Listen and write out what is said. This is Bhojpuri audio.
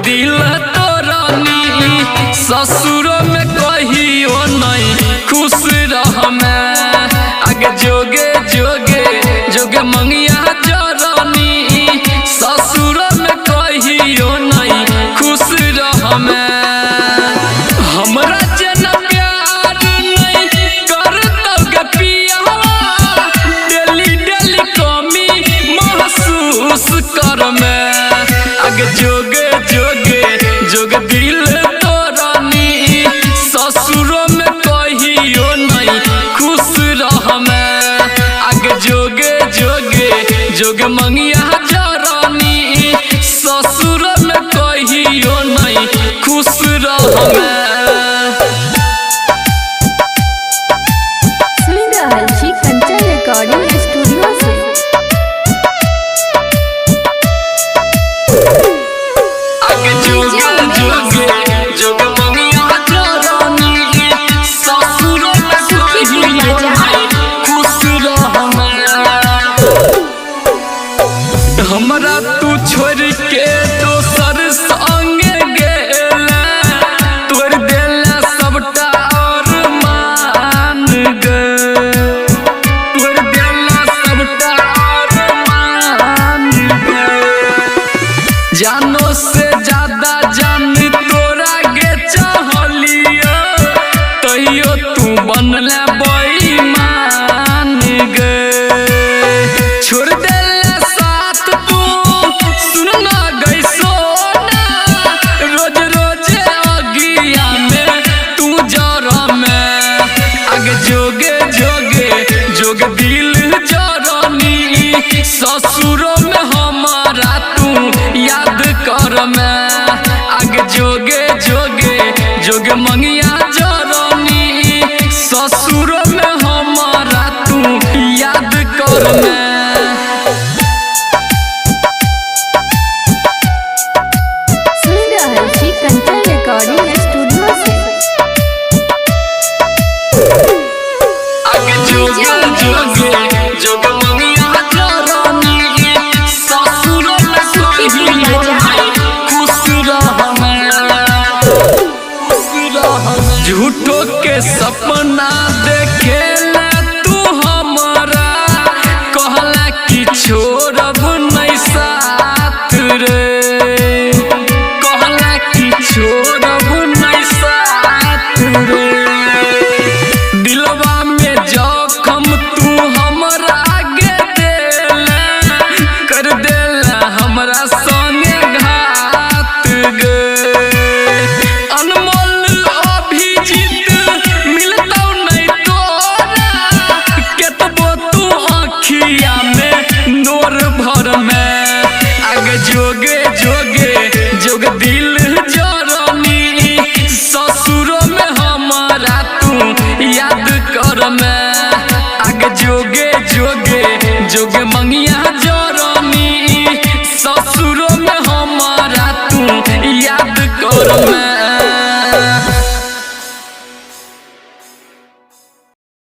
दिल तोरनी ससुरो में कहियो नहीं खुश रह मैं आगे जोगे जोगे जोगे मंगिया जरनी ससुरो में कहियो नहीं खुश रह मैं हमरा जना प्यार नहीं करतोगे पिया डेली डेली कमी महसूस कर मैं आगे जोगे जोगे जोगे दिल तोरनी ससुरो में कहियो नहीं खुश रह मैं आगे जोगे जोगे जोगे मंगिया जरनी ससुरो में कहियो नहीं खुश रह मैं रिकॉर्डिंग स्टूडियो से आगे जोगे जोगे जोगे मंगिया जरनी ससुरो में कहियो नहीं खुश रह मैं हमरा तू छोड़ के दोसर संगे गेला तोड़ देला सबटा और मान गए तोड़ देला सबटा और मान गए जानो से ज्यादा जान तोरा गे चाहलियो तैयो तू बनला बेईमान गे छोड़ देला साथ तू सुन ना गई सोना रोज रोज अगिया में तू जरा में आगे जोगे जोगे जोगे दिल जरनी ससुरो में हमारा तू याद कर मैं आगे जोगे जोगे जोगे मंगिया जरनी ससुरो में हमारा तू याद कर मैं रिकॉर्डिंग स्टूडियो से आगे जोगे जोगे जोगे मंगिया जरनी ससुरो में कहियो नहीं खुश रह मैं झूठो के सपना देखेला तू हमरा कहला कि छोड़ब नहीं साथ रे कहला कि छोड़ब नहीं साथ रे दिलवा में जखम तू हमरा आगे देला कर देला हमरा संगे घात गे अनमोल अभिजीत मिलतौ नहीं तोरा केतबो तू आँखिया में नोर भर में आगे जोगे जोगे जोगे दिल जरनी ससुरो में हमारा तू याद कर मैं आगे जोगे जोगे जोगे मंगिया